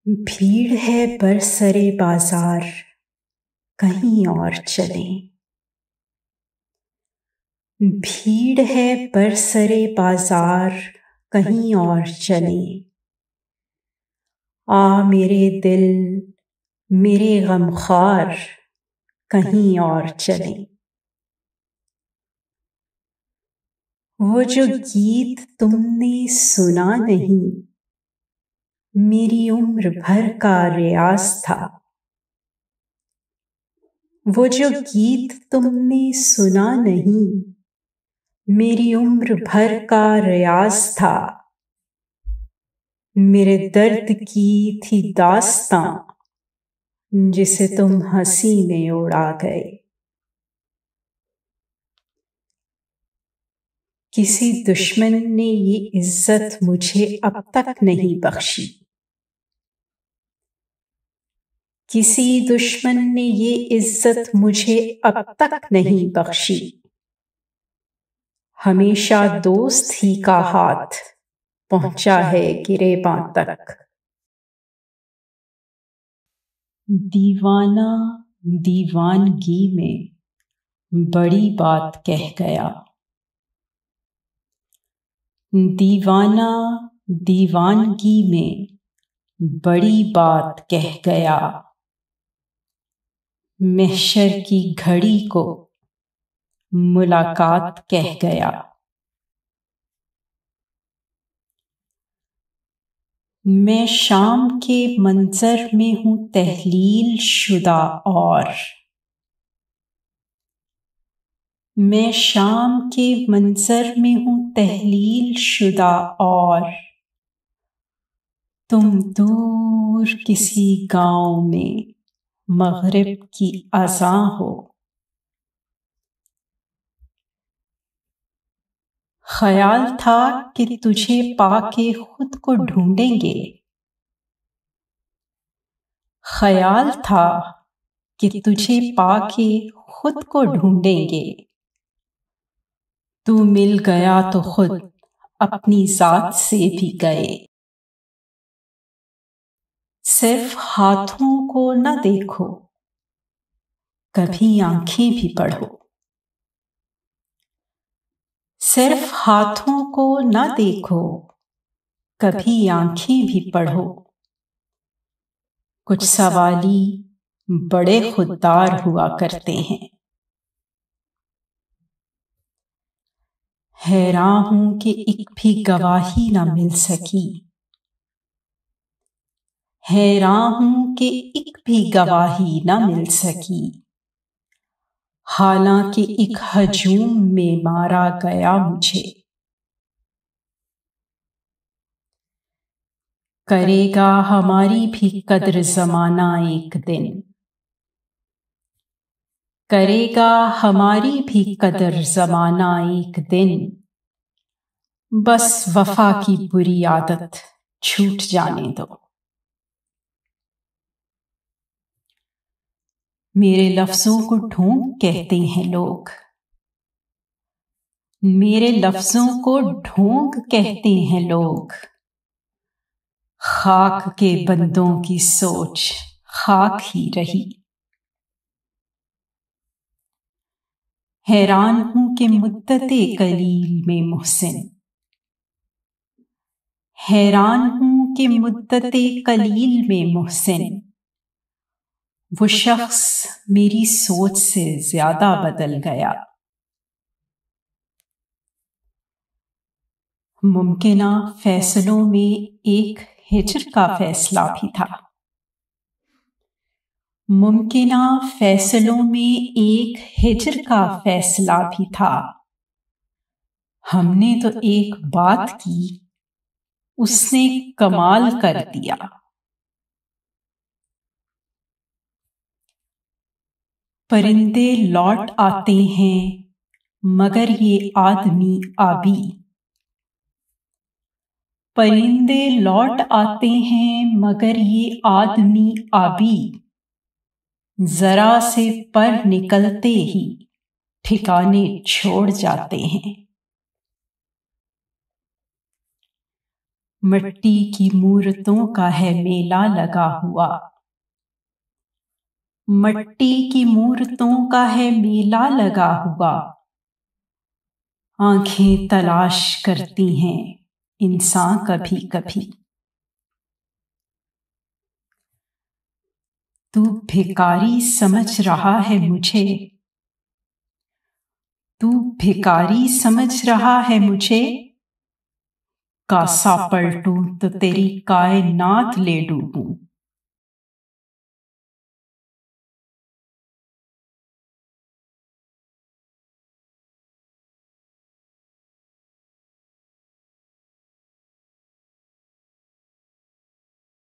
भीड़ है बरसरे बाजार, कहीं और चलें। भीड़ है बरसरे बाजार, कहीं और चलें। आ मेरे दिल मेरे गमख्वार, कहीं और चलें। वो जो गीत तुमने सुना नहीं, मेरी उम्र भर का रियाज था। वो जो गीत तुमने सुना नहीं, मेरी उम्र भर का रियाज था। मेरे दर्द की थी दास्तां, जिसे तुम हंसी में उड़ा गए। किसी दुश्मन ने ये इज्जत मुझे अब तक नहीं बख्शी। किसी दुश्मन ने ये इज्जत मुझे अब तक नहीं बख्शी। हमेशा दोस्त ही का हाथ पहुंचा है गिरेबां तक। दीवाना दीवानगी में बड़ी बात कह गया। दीवाना दीवानगी में बड़ी बात कह गया। महशर की घड़ी को मुलाकात कह गया। मैं शाम के मंजर में हूँ तहलील शुदा, और मैं शाम के मंजर में हूँ तहलील शुदा, और तुम दूर किसी गांव में मगरिब की अज़ां हो। ख्याल था कि तुझे पाके खुद को ढूंढेंगे। ख्याल था कि तुझे पाके खुद को ढूंढेंगे। तू मिल गया तो खुद अपनी जात से भी गए। सिर्फ हाथों को न देखो, कभी आंखें भी पढ़ो। सिर्फ हाथों को न देखो, कभी आंखें भी पढ़ो। कुछ सवाली बड़े खुददार हुआ करते हैं। हैरान हूं कि एक भी गवाही न मिल सकी। हैरान हूं कि एक भी गवाही न मिल सकी। हालांकि एक हजूम में मारा गया मुझे। करेगा हमारी भी कद्र ज़माना एक दिन। करेगा हमारी भी कद्र ज़माना एक दिन। बस वफा की बुरी आदत छूट जाने दो। मेरे लफ्जों को ढोंग कहते हैं लोग। मेरे लफ्जों को ढोंग कहते हैं लोग। खाक के बंदों की सोच खाक ही रही। हैरान हूं कि मुद्दते कलील में मुहसिन। हैरान हूं कि मुद्दते कलील में मुहसिन। वो शख्स मेरी सोच से ज्यादा बदल गया। मुमकिना फैसलों में एक हिज्र का फैसला भी था। मुमकिना फैसलों में एक हिज्र का फैसला भी था। हमने तो एक बात की, उसने कमाल कर दिया। परिंदे लौट आते हैं मगर ये आदमी आबी। परिंदे लौट आते हैं मगर ये आदमी आबी। जरा से पर निकलते ही ठिकाने छोड़ जाते हैं। मिट्टी की मूर्तों का है मेला लगा हुआ। मिट्टी की मूर्तों का है मेला लगा हुआ। आंखें तलाश करती हैं इंसान कभी कभी। तू भिखारी समझ रहा है मुझे, तू भिखारी समझ रहा है मुझे। कासा पलटूं तो तेरी कायनात ले डूबूं।